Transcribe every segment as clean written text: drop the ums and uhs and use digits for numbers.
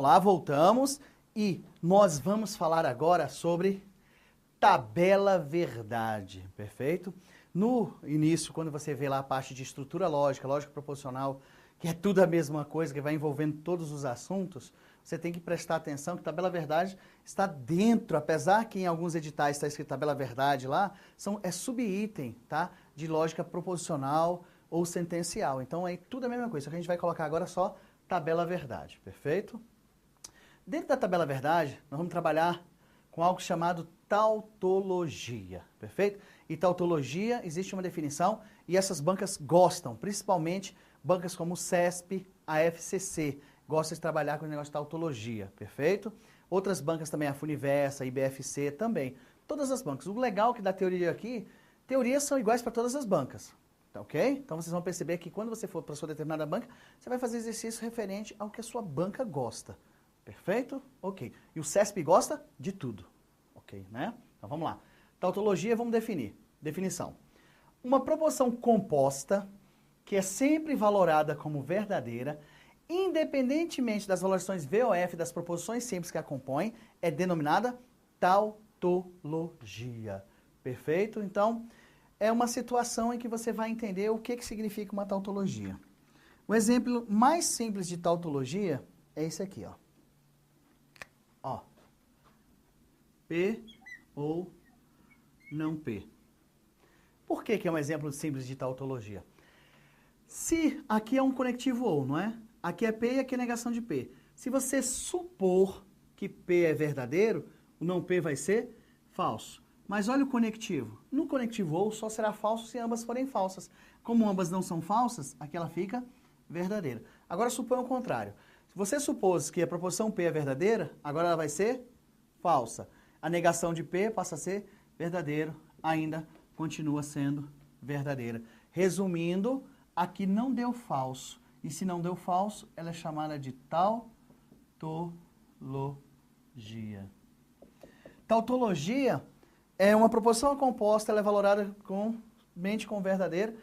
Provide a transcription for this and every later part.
lá, voltamos e nós vamos falar agora sobre tabela verdade, perfeito? No início, quando você vê lá a parte de estrutura lógica, lógica proposicional, que é tudo a mesma coisa, que vai envolvendo todos os assuntos, você tem que prestar atenção que tabela verdade está dentro, apesar que em alguns editais está escrito tabela verdade lá, é subitem, tá? De lógica proposicional ou sentencial. Então é tudo a mesma coisa, só que a gente vai colocar agora só tabela verdade, perfeito? Dentro da tabela verdade, nós vamos trabalhar com algo chamado tautologia, perfeito? E tautologia, existe uma definição e essas bancas gostam, principalmente bancas como o CESP, a FCC, gostam de trabalhar com o negócio de tautologia, perfeito? Outras bancas também, a Funiversa, a IBFC também, todas as bancas. O legal que da teoria aqui, teorias são iguais para todas as bancas, tá ok? Então vocês vão perceber que quando você for para sua determinada banca, você vai fazer exercício referente ao que a sua banca gosta, perfeito? Ok. E o CESP gosta de tudo, ok, né? Então vamos lá. Tautologia, vamos definir. Definição. Uma proposição composta que é sempre valorada como verdadeira, independentemente das valorações VOF das proposições simples que a compõem, é denominada tautologia. Perfeito? Então, é uma situação em que você vai entender o que significa uma tautologia. O exemplo mais simples de tautologia é esse aqui, ó. Ó. P ou não P. Por que é um exemplo simples de tautologia? Se aqui é um conectivo ou, não é? Aqui é P e aqui é negação de P. Se você supor que P é verdadeiro, o não P vai ser falso. Mas olha o conectivo. No conectivo ou só será falso se ambas forem falsas. Como ambas não são falsas, aqui ela fica verdadeira. Agora suponha o contrário. Se você supôs que a proposição P é verdadeira, agora ela vai ser falsa. A negação de P passa a ser verdadeiro, ainda continua sendo verdadeira. Resumindo, aqui não deu falso. E se não deu falso, ela é chamada de tautologia. Tautologia é uma proposição composta, ela é valorada somente com verdadeiro,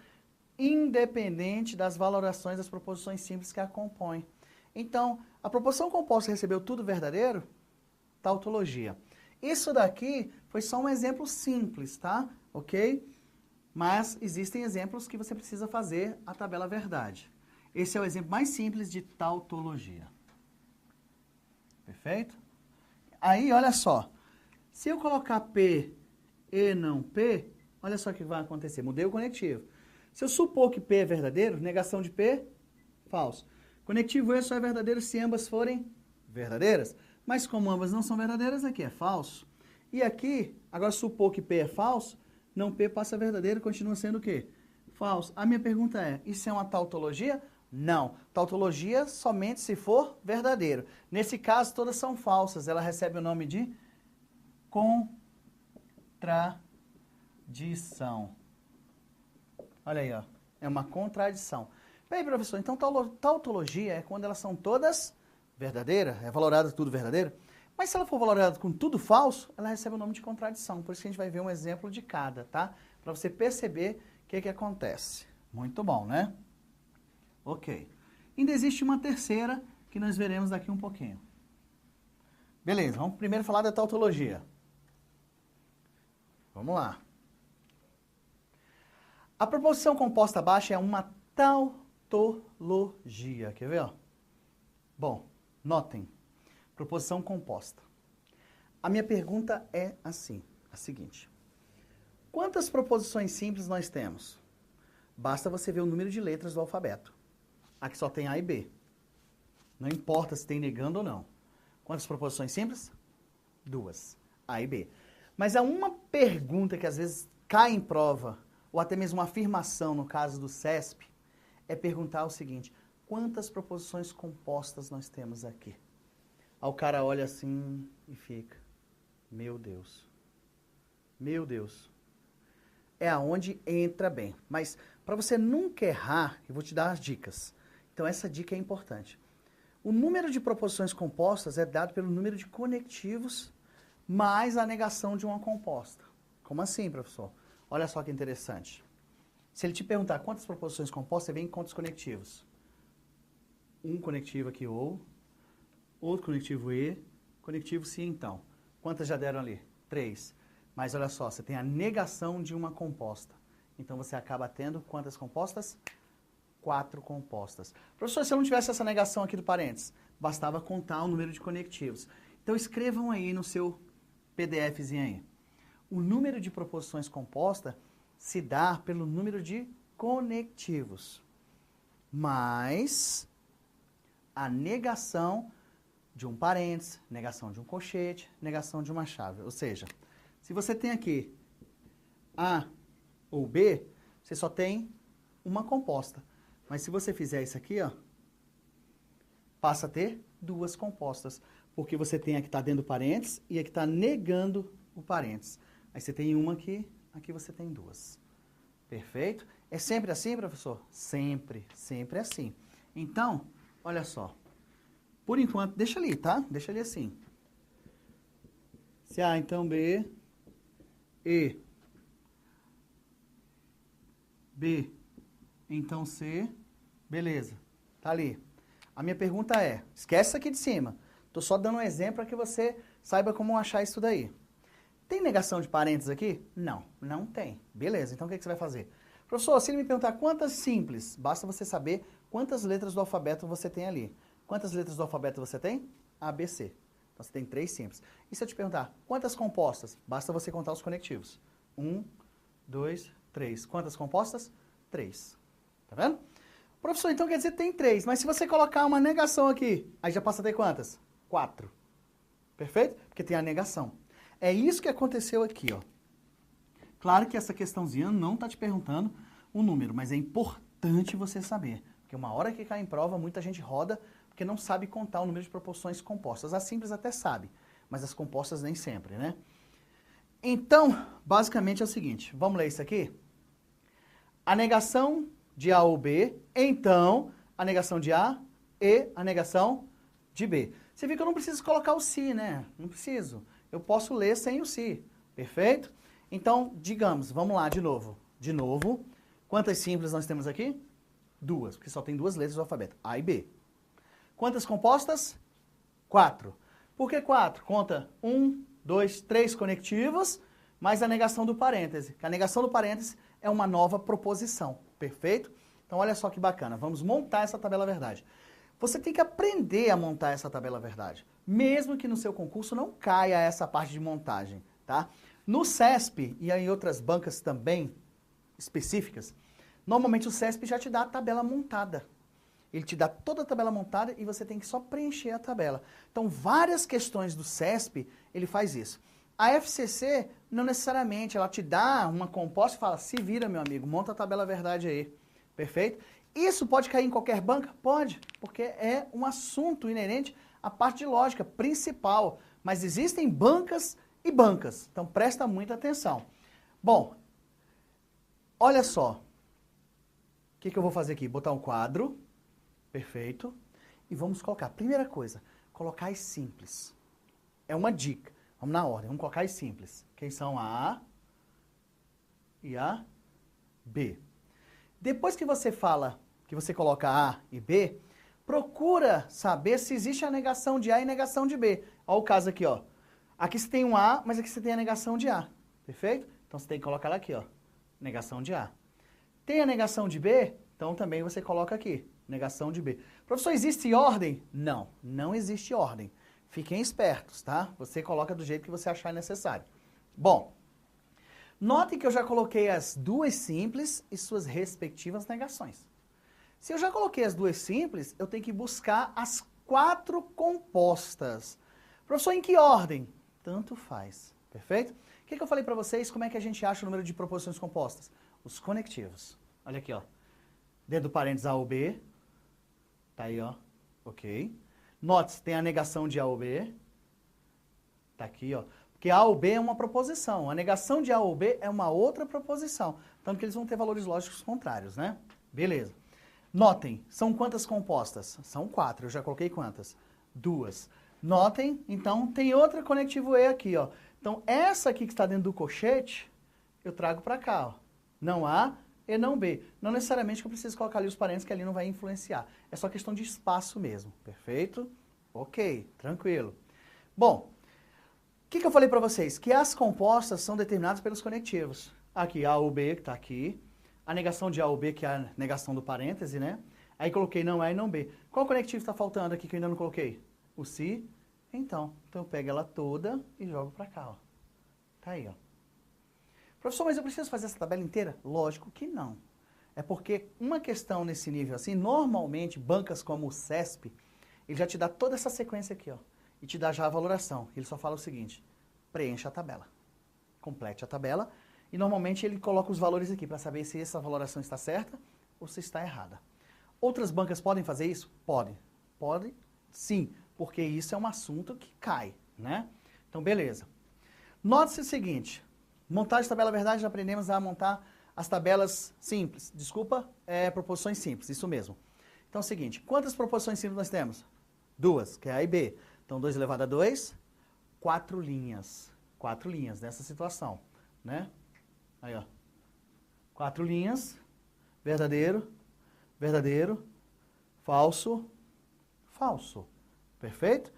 independente das valorações das proposições simples que a compõem. Então, a proposição composta recebeu tudo verdadeiro? Tautologia. Isso daqui foi só um exemplo simples, tá? Ok? Mas existem exemplos que você precisa fazer a tabela verdade. Esse é o exemplo mais simples de tautologia. Perfeito? Aí, olha só. Se eu colocar P e não P, olha só o que vai acontecer. Mudei o conectivo. Se eu supor que P é verdadeiro, negação de P, falso. Conectivo E só é verdadeiro se ambas forem verdadeiras. Mas como ambas não são verdadeiras, aqui é falso. E aqui, agora supor que P é falso, não P passa verdadeiro e continua sendo o quê? Falso. A minha pergunta é, isso é uma tautologia? Não. Tautologia somente se for verdadeiro. Nesse caso, todas são falsas. Ela recebe o nome de contradição. Olha aí, ó. É uma contradição. Bem, professor, então tautologia é quando elas são todas verdadeiras, é valorada tudo verdadeiro. Mas se ela for valorada com tudo falso, ela recebe o nome de contradição. Por isso que a gente vai ver um exemplo de cada, tá? Para você perceber o que acontece. Muito bom, né? Ok. Ainda existe uma terceira que nós veremos daqui um pouquinho. Beleza, vamos primeiro falar da tautologia. Vamos lá. A proposição composta baixa é uma tautologia. Quer ver? Ó? Bom, notem. Proposição composta. A minha pergunta é a seguinte. Quantas proposições simples nós temos? Basta você ver o número de letras do alfabeto. Aqui só tem A e B. Não importa se tem negando ou não. Quantas proposições simples? 2. A e B. Mas há uma pergunta que às vezes cai em prova, ou até mesmo uma afirmação no caso do CESP, é perguntar o seguinte, quantas proposições compostas nós temos aqui? Aí o cara olha assim e fica, meu Deus, meu Deus. É aonde entra bem. Mas para você nunca errar, eu vou te dar as dicas. Então essa dica é importante. O número de proposições compostas é dado pelo número de conectivos mais a negação de uma composta. Como assim, professor? Olha só que interessante. Se ele te perguntar quantas proposições compostas, você vem em quantos conectivos? Um conectivo aqui ou, outro conectivo E, conectivo C então. Quantas já deram ali? 3. Mas olha só, você tem a negação de uma composta. Então você acaba tendo quantas compostas? 4 compostas. Professor, se eu não tivesse essa negação aqui do parênteses, bastava contar o número de conectivos. Então escrevam aí no seu PDFzinho aí. O número de proposições compostas se dá pelo número de conectivos, mais a negação de um parênteses, negação de um colchete, negação de uma chave. Ou seja, se você tem aqui A ou B, você só tem uma composta. Mas se você fizer isso aqui, ó, passa a ter 2 compostas. Porque você tem a que está dentro do parênteses e a que está negando o parênteses. Aí você tem uma aqui, aqui você tem 2. Perfeito? É sempre assim, professor? Sempre, sempre assim. Então, olha só. Por enquanto, deixa ali, tá? Deixa ali assim. Se A, então B, E, B, então C, beleza. Tá ali. A minha pergunta é, esquece isso aqui de cima. Tô só dando um exemplo para que você saiba como achar isso daí. Tem negação de parênteses aqui? Não, não tem. Beleza, então o que você vai fazer? Professor, se ele me perguntar quantas simples, basta você saber quantas letras do alfabeto você tem ali. Quantas letras do alfabeto você tem? A, B, C. Então você tem 3 simples. E se eu te perguntar quantas compostas? Basta você contar os conectivos. 1, 2, 3. Quantas compostas? 3. Tá vendo? Professor, então quer dizer que tem 3, mas se você colocar uma negação aqui, aí já passa a ter quantas? 4. Perfeito? Porque tem a negação. É isso que aconteceu aqui, ó. Claro que essa questãozinha não está te perguntando o número, mas é importante você saber. Porque uma hora que cai em prova, muita gente roda porque não sabe contar o número de proporções compostas. As simples até sabe, mas as compostas nem sempre, né? Então, basicamente é o seguinte, vamos ler isso aqui? A negação de A ou B, então a negação de A e a negação de B. Você viu que eu não preciso colocar o se, né? Não preciso. Eu posso ler sem o se, perfeito? Então, digamos, vamos lá de novo. De novo, quantas simples nós temos aqui? 2, porque só tem 2 letras do alfabeto, A e B. Quantas compostas? 4. Por que 4? Conta 1, 2, 3 conectivos, mais a negação do parêntese. Que a negação do parêntese é uma nova proposição, perfeito? Então, olha só que bacana. Vamos montar essa tabela verdade. Você tem que aprender a montar essa tabela verdade, mesmo que no seu concurso não caia essa parte de montagem, tá? No CESP e em outras bancas também específicas, normalmente o CESP já te dá a tabela montada. Ele te dá toda a tabela montada e você tem que só preencher a tabela. Então, várias questões do CESP, ele faz isso. A FCC, não necessariamente, ela te dá uma composta e fala, se vira, meu amigo, monta a tabela verdade aí. Perfeito? Isso pode cair em qualquer banca? Pode, porque é um assunto inerente à parte de lógica principal. Mas existem bancas e bancas, então presta muita atenção. Bom, olha só. O que eu vou fazer aqui? Botar um quadro, perfeito, e vamos colocar, primeira coisa, colocar as simples. É uma dica, vamos na ordem, vamos colocar as simples. Quem são a A e a B. Depois que você fala, que você coloca A e B, procura saber se existe a negação de A e negação de B. Olha o caso aqui, ó. Aqui você tem um A, mas aqui você tem a negação de A. Perfeito? Então você tem que colocar ela aqui, ó. Negação de A. Tem a negação de B? Então também você coloca aqui. Negação de B. Professor, existe ordem? Não, não existe ordem. Fiquem espertos, tá? Você coloca do jeito que você achar necessário. Bom, notem que eu já coloquei as 2 simples e suas respectivas negações. Se eu já coloquei as 2 simples, eu tenho que buscar as 4 compostas. Professor, em que ordem? Tanto faz. Perfeito? O que eu falei para vocês? Como é que a gente acha o número de proposições compostas? Os conectivos. Olha aqui, ó. Dentro do parênteses A ou B. Tá aí, ó. Ok. Note, tem a negação de A ou B. Tá aqui, ó. Porque A ou B é uma proposição. A negação de A ou B é uma outra proposição. Tanto que eles vão ter valores lógicos contrários, né? Beleza. Notem, são quantas compostas? São 4. Eu já coloquei quantas? 2. Notem, então, tem outra conectivo E aqui, ó. Então, essa aqui que está dentro do colchete, eu trago para cá, ó. Não A e não B. Não necessariamente que eu preciso colocar ali os parênteses, que ali não vai influenciar. É só questão de espaço mesmo, perfeito? Ok, tranquilo. Bom, o que eu falei para vocês? Que as compostas são determinadas pelos conectivos. Aqui, A ou B, que está aqui. A negação de A ou B, que é a negação do parêntese, né? Aí coloquei não A e não B. Qual conectivo está faltando aqui que eu ainda não coloquei? O si. Então eu pego ela toda e jogo para cá, ó. Tá aí, ó. Professor, mas eu preciso fazer essa tabela inteira? Lógico que não. É porque uma questão nesse nível assim, normalmente, bancas como o CESP, ele já te dá toda essa sequência aqui, ó. E te dá já a valoração. Ele só fala o seguinte, preencha a tabela. Complete a tabela. E normalmente ele coloca os valores aqui para saber se essa valoração está certa ou se está errada. Outras bancas podem fazer isso? Podem. Podem, sim, porque isso é um assunto que cai, né? Então, beleza. Note-se o seguinte, montagem de tabela verdade, já aprendemos a montar as tabelas simples. Desculpa, proposições simples, isso mesmo. Então é o seguinte, quantas proposições simples nós temos? 2, que é A e B. Então 2 elevado a 2, 4 linhas. 4 linhas nessa situação, né? Aí, ó. 4 linhas, verdadeiro, verdadeiro, falso, falso. Perfeito?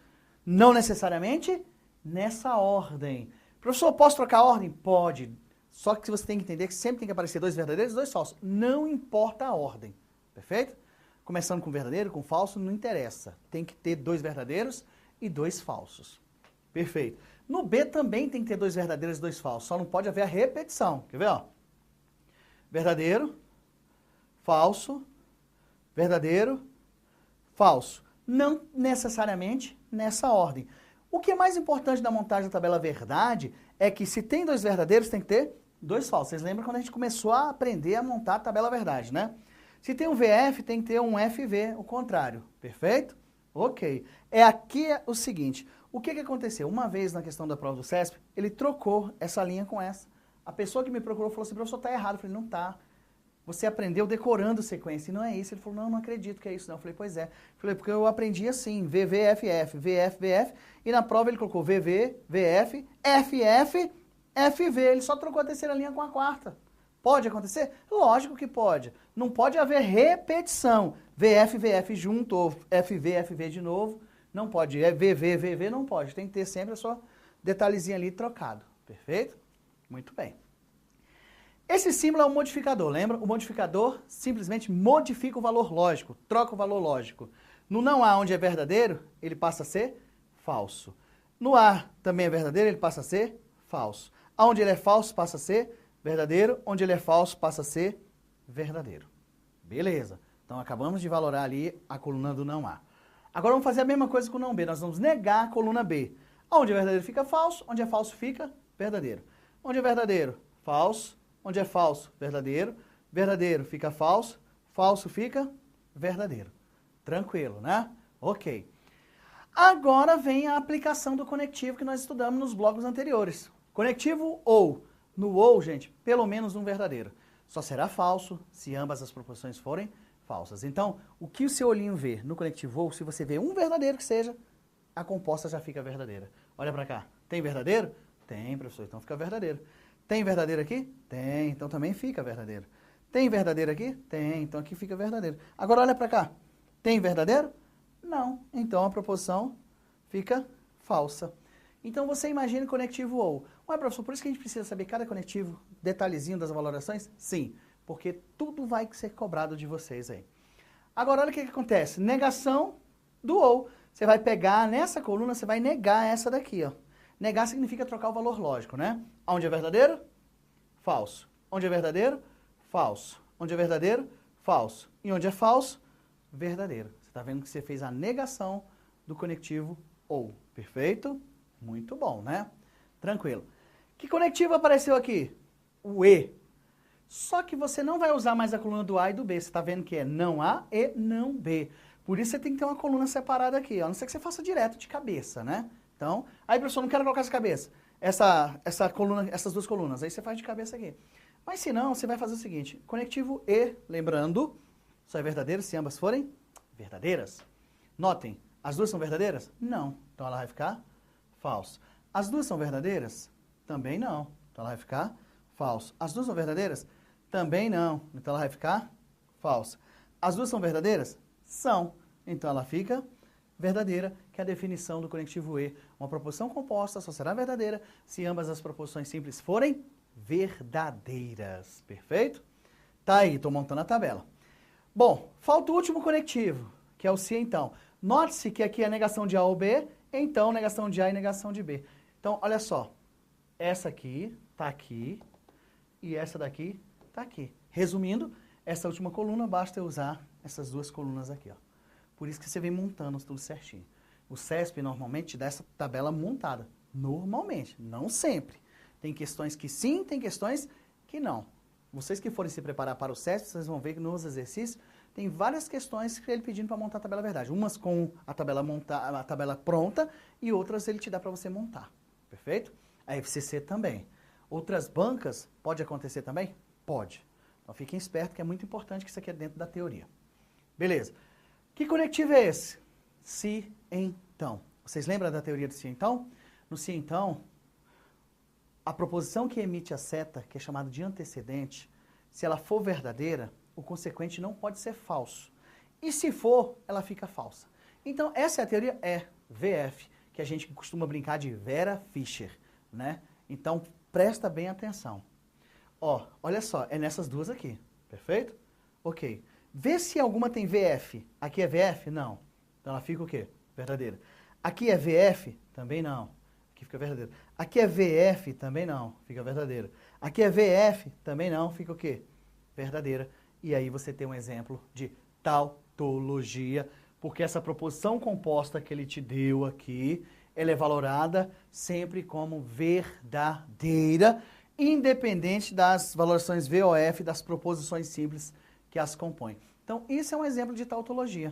Não necessariamente nessa ordem. Professor, posso trocar a ordem? Pode. Só que você tem que entender que sempre tem que aparecer 2 verdadeiros e 2 falsos. Não importa a ordem. Perfeito? Começando com verdadeiro, com falso, não interessa. Tem que ter 2 verdadeiros e 2 falsos. Perfeito. No B também tem que ter 2 verdadeiros e 2 falsos. Só não pode haver a repetição. Quer ver? Ó? Verdadeiro, falso, verdadeiro, falso. Não necessariamente nessa ordem. O que é mais importante da montagem da tabela verdade é que se tem 2 verdadeiros, tem que ter 2 falsos. Vocês lembram quando a gente começou a aprender a montar a tabela verdade, né? Se tem um VF, tem que ter um FV, o contrário. Perfeito? Ok. Aqui o seguinte, o que aconteceu? Uma vez na questão da prova do CESP, ele trocou essa linha com essa. A pessoa que me procurou falou assim, professor, tá errado. Eu falei, não tá. Você aprendeu decorando sequência, e não é isso. Ele falou, não acredito que é isso não. Eu falei, pois é. Eu falei, porque eu aprendi assim, VV, FF, VF, VF, e na prova ele colocou VV, VF, FF, FV. Ele só trocou a terceira linha com a quarta. Pode acontecer? Lógico que pode. Não pode haver repetição. VF, VF junto, ou FV, FV de novo. Não pode. É VV, VV, não pode. Tem que ter sempre a sua detalhezinho ali trocado. Perfeito? Muito bem. Esse símbolo é um modificador, lembra? O modificador simplesmente modifica o valor lógico, troca o valor lógico. No não há, onde é verdadeiro, ele passa a ser falso. No há também é verdadeiro, ele passa a ser falso. Onde ele é falso, passa a ser verdadeiro. Onde ele é falso, passa a ser verdadeiro. Beleza. Então, acabamos de valorar ali a coluna do não há. Agora, vamos fazer a mesma coisa com o não B. Nós vamos negar a coluna B. Onde é verdadeiro, fica falso. Onde é falso, fica verdadeiro. Onde é verdadeiro, falso. Onde é falso, verdadeiro. Verdadeiro fica falso. Falso fica verdadeiro. Tranquilo, né? Ok. Agora vem a aplicação do conectivo que nós estudamos nos blocos anteriores. Conectivo ou. No ou, gente, pelo menos um verdadeiro. Só será falso se ambas as proposições forem falsas. Então, o que o seu olhinho vê no conectivo ou, se você vê um verdadeiro que seja, a composta já fica verdadeira. Olha pra cá. Tem verdadeiro? Tem, professor. Então fica verdadeiro. Tem verdadeiro aqui? Tem, então também fica verdadeiro. Tem verdadeiro aqui? Tem, então aqui fica verdadeiro. Agora olha para cá. Tem verdadeiro? Não. Então a proposição fica falsa. Então você imagina o conectivo ou. Ué, professor, por isso que a gente precisa saber cada conectivo, detalhezinho das valorações? Sim, porque tudo vai ser cobrado de vocês aí. Agora olha o que acontece. Negação do ou. Você vai pegar nessa coluna, você vai negar essa daqui, ó. Negar significa trocar o valor lógico, né? Onde é verdadeiro? Falso. Onde é verdadeiro? Falso. Onde é verdadeiro? Falso. E onde é falso? Verdadeiro. Você está vendo que você fez a negação do conectivo ou. Perfeito? Muito bom, né? Tranquilo. Que conectivo apareceu aqui? O E. Só que você não vai usar mais a coluna do A e do B. Você está vendo que é não A e não B. Por isso você tem que ter uma coluna separada aqui. A não ser que você faça direto de cabeça, né? Então, aí, professor, não quero colocar essa cabeça. Essa coluna, essas duas colunas. Aí você faz de cabeça aqui. Mas se não, você vai fazer o seguinte. Conectivo E, lembrando, só é verdadeiro se ambas forem verdadeiras. Notem, as duas são verdadeiras? Não. Então ela vai ficar falso. As duas são verdadeiras? Também não. Então ela vai ficar falso. As duas são verdadeiras? Também não. Então ela vai ficar falsa. As duas são verdadeiras? São. Então ela fica verdadeira. que é a definição do conectivo E. Uma proposição composta só será verdadeira se ambas as proposições simples forem verdadeiras. Perfeito? Tá aí, estou montando a tabela. Bom, falta o último conectivo, que é o se então. Note-se que aqui é negação de A ou B, então negação de A e negação de B. Então, olha só, essa aqui está aqui e essa daqui está aqui. Resumindo, essa última coluna basta eu usar essas duas colunas aqui, ó. Por isso que você vem montando tudo certinho. O CESP normalmente te dá essa tabela montada. Normalmente, não sempre. Tem questões que sim, tem questões que não. Vocês que forem se preparar para o CESP, vocês vão ver que nos exercícios tem várias questões que ele pedindo para montar a tabela verdade. Umas com a tabela pronta e outras ele te dá para você montar. Perfeito? A FCC também. Outras bancas, pode acontecer também? Pode. Então fiquem espertos que é muito importante que isso aqui é dentro da teoria. Beleza. Que conectivo é esse? Se, então. Vocês lembram da teoria do se, então? No se, então, a proposição que emite a seta, que é chamada de antecedente, se ela for verdadeira, o consequente não pode ser falso. E se for, ela fica falsa. Então, essa é a teoria VF, que a gente costuma brincar de Vera Fischer, né? Então, presta bem atenção. Ó, olha só, é nessas duas aqui, perfeito? Ok. Vê se alguma tem VF. Aqui é VF? Não. Então ela fica o quê? Verdadeira. Aqui é VF? Também não. Aqui fica verdadeira. Aqui é VF? Também não. Fica verdadeira. Aqui é VF? Também não. Fica o quê? Verdadeira. E aí você tem um exemplo de tautologia, porque essa proposição composta que ele te deu aqui, ela é valorada sempre como verdadeira, independente das valorações VOF das proposições simples que as compõem. Então, isso é um exemplo de tautologia,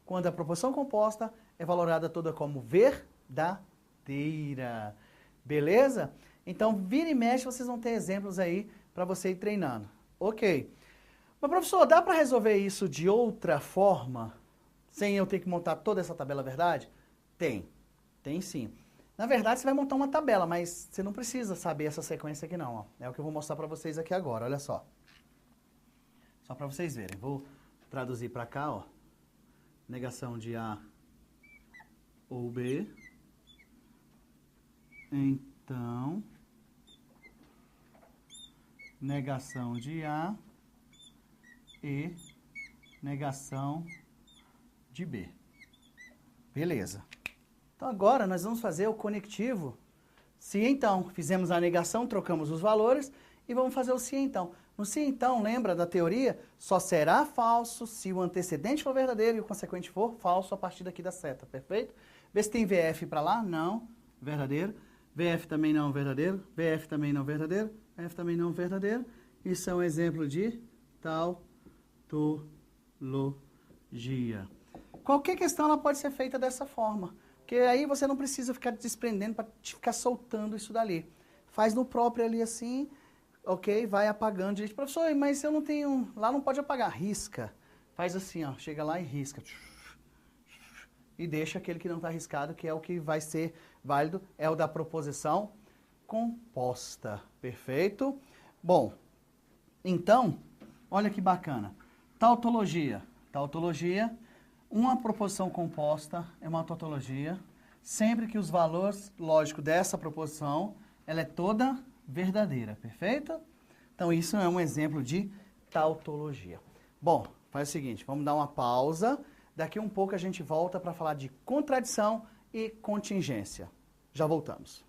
quando a proposição composta é valorada toda como verdadeira. Beleza? Então, vira e mexe, vocês vão ter exemplos aí para você ir treinando. Ok. Mas, professor, dá para resolver isso de outra forma, sem eu ter que montar toda essa tabela verdade? Tem. Tem sim. Na verdade, você vai montar uma tabela, mas você não precisa saber essa sequência aqui não. Ó. É o que eu vou mostrar para vocês aqui agora, olha só. Só para vocês verem. Vou traduzir para cá, ó. Negação de A ou B. Então, negação de A e negação de B. Beleza. Então, agora nós vamos fazer o conectivo se então. Fizemos a negação, trocamos os valores e vamos fazer o se então. No se então, lembra da teoria? Só será falso se o antecedente for verdadeiro e o consequente for falso a partir daqui da seta, perfeito? Vê se tem VF para lá, não, verdadeiro. VF também não, verdadeiro. VF também não, verdadeiro. VF também não, verdadeiro. Isso é um exemplo de tautologia. Qualquer questão ela pode ser feita dessa forma, porque aí você não precisa ficar desprendendo para ficar soltando isso dali. Faz no próprio ali assim, ok? Vai apagando. Gente, professor, mas eu não tenho... Lá não pode apagar. Risca. Faz assim, ó. Chega lá e risca. E deixa aquele que não está riscado, que é o que vai ser válido, é o da proposição composta. Perfeito? Bom, então, olha que bacana. Tautologia. Tautologia, uma proposição composta é uma tautologia, sempre que os valores lógicos dessa proposição, ela é toda verdadeira, perfeito? Então, isso é um exemplo de tautologia. Bom, faz o seguinte, vamos dar uma pausa. Daqui um pouco a gente volta para falar de contradição e contingência. Já voltamos.